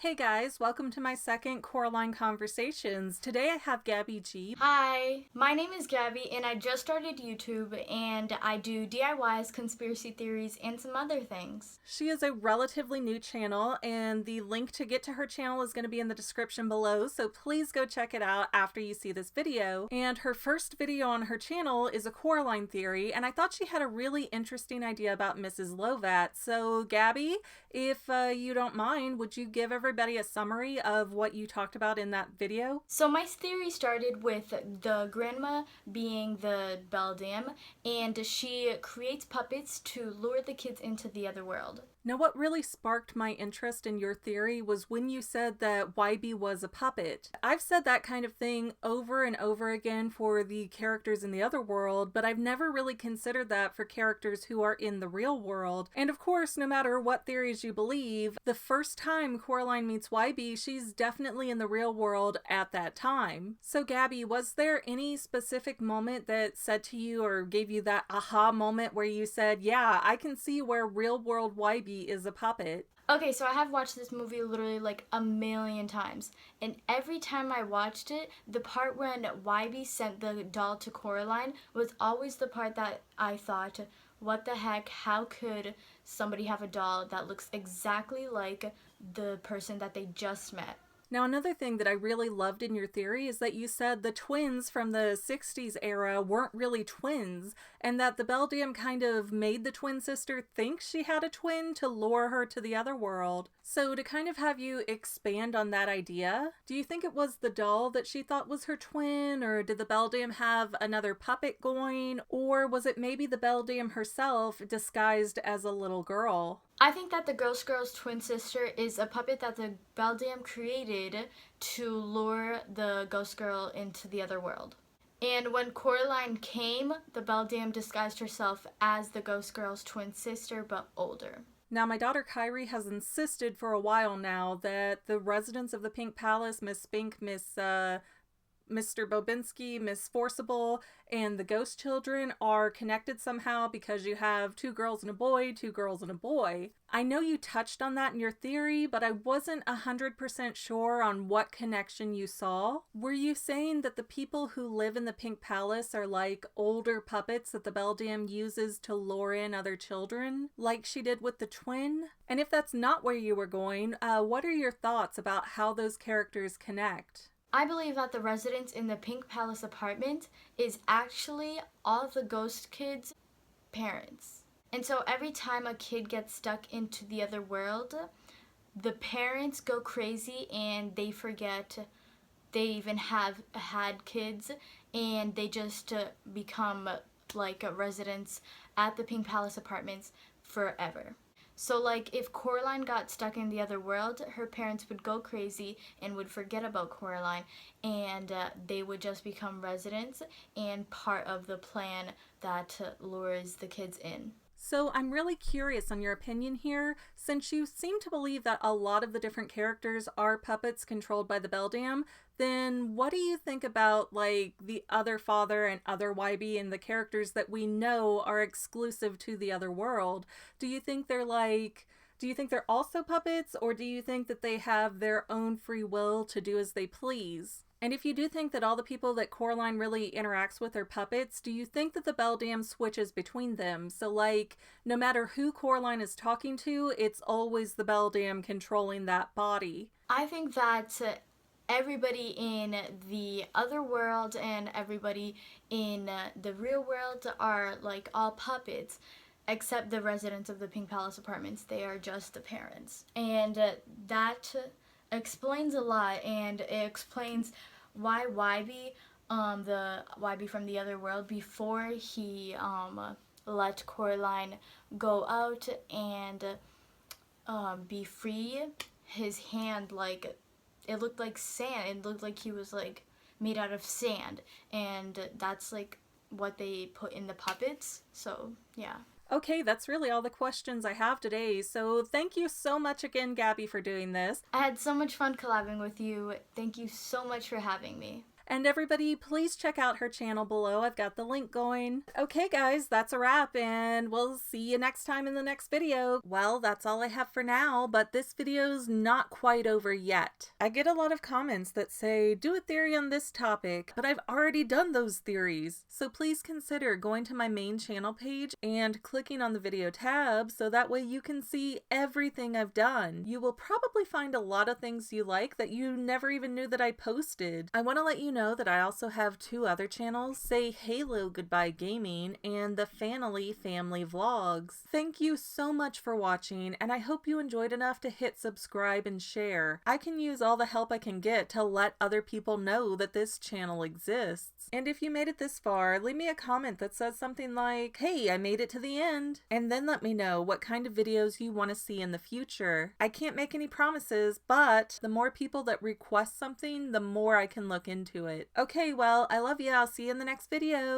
Hey guys, welcome to my second Coraline Conversations. Today I have Gabby G. Hi, my name is Gaby and I just started YouTube and I do DIYs, conspiracy theories, and some other things. She is a relatively new channel, and the link to get to her channel is going to be in the description below, so please go check it out after you see this video. And her first video on her channel is a Coraline theory, and I thought she had a really interesting idea about Mrs. Lovat. So Gabby, if you don't mind, would you give everybody a summary of what you talked about in that video? So my theory started with the grandma being the beldam and she creates puppets to lure the kids into the other world. Now, what really sparked my interest in your theory was when you said that Wybie was a puppet. I've said that kind of thing over and over again for the characters in the other world, but I've never really considered that for characters who are in the real world. And of course, no matter what theories you believe, the first time Coraline meets Wybie, she's definitely in the real world at that time. So Gabby, was there any specific moment that said to you or gave you that aha moment where you said, yeah, I can see where real world Wybie is a puppet? Okay, so I have watched this movie literally like a million times, and every time I watched it, the part when Wybie sent the doll to Coraline was always the part that I thought, what the heck, how could somebody have a doll that looks exactly like the person that they just met? Now, another thing that I really loved in your theory is that you said the twins from the 60s era weren't really twins, and that the beldam kind of made the twin sister think she had a twin to lure her to the other world. So to kind of have you expand on that idea, do you think it was the doll that she thought was her twin, or did the beldam have another puppet going, or was it maybe the beldam herself disguised as a little girl? I think that the Ghost Girl's twin sister is a puppet that the beldam created to lure the Ghost Girl into the other world. And when Coraline came, the beldam disguised herself as the Ghost Girl's twin sister, but older. Now, my daughter Kyrie has insisted for a while now that the residents of the Pink Palace, Miss Spink, Mr. Bobinski, Miss Forcible, and the ghost children are connected somehow because you have two girls and a boy, two girls and a boy. I know you touched on that in your theory, but I wasn't 100% sure on what connection you saw. Were you saying that the people who live in the Pink Palace are like older puppets that the beldam uses to lure in other children, like she did with the twin? And if that's not where you were going, what are your thoughts about how those characters connect? I believe that the residents in the Pink Palace apartment is actually all of the ghost kids' parents. And so every time a kid gets stuck into the other world, the parents go crazy and they forget they even have had kids, and they just become like residents at the Pink Palace apartments forever. So like if Coraline got stuck in the other world, her parents would go crazy and would forget about Coraline, and they would just become residents and part of the plan that lures the kids in. So I'm really curious on your opinion here, since you seem to believe that a lot of the different characters are puppets controlled by the beldam. Then what do you think about like the other father and other Wybie and the characters that we know are exclusive to the other world? Do you think they're also puppets, or do you think that they have their own free will to do as they please? And if you do think that all the people that Coraline really interacts with are puppets, do you think that the beldam switches between them? So like, no matter who Coraline is talking to, it's always the beldam controlling that body. I think that everybody in the other world and everybody in the real world are like all puppets, except the residents of the Pink Palace apartments. They are just the parents. And that explains a lot, and it explains why Wybie, the Wybie from the other world, before he let Coraline go out and be free, his hand, like, it looked like sand. It looked like he was like made out of sand, and that's like what they put in the puppets. So yeah. Okay, that's really all the questions I have today, so thank you so much again, Gabby, for doing this. I had so much fun collabing with you. Thank you so much for having me. And everybody, please check out her channel below. I've got the link going. Okay guys, that's a wrap, and we'll see you next time in the next video. Well, that's all I have for now, but this video's not quite over yet. I get a lot of comments that say, do a theory on this topic, but I've already done those theories. So please consider going to my main channel page and clicking on the video tab so that way you can see everything I've done. You will probably find a lot of things you like that you never even knew that I posted. I want to let you know that I also have 2 other channels, Say Halo Goodbye Gaming and the Family Vlogs. Thank you so much for watching, and I hope you enjoyed enough to hit subscribe and share. I can use all the help I can get to let other people know that this channel exists. And if you made it this far, leave me a comment that says something like, hey, I made it to the end, and then let me know what kind of videos you want to see in the future. I can't make any promises, but the more people that request something, the more I can look into it. Okay, well, I love you. I'll see you in the next video.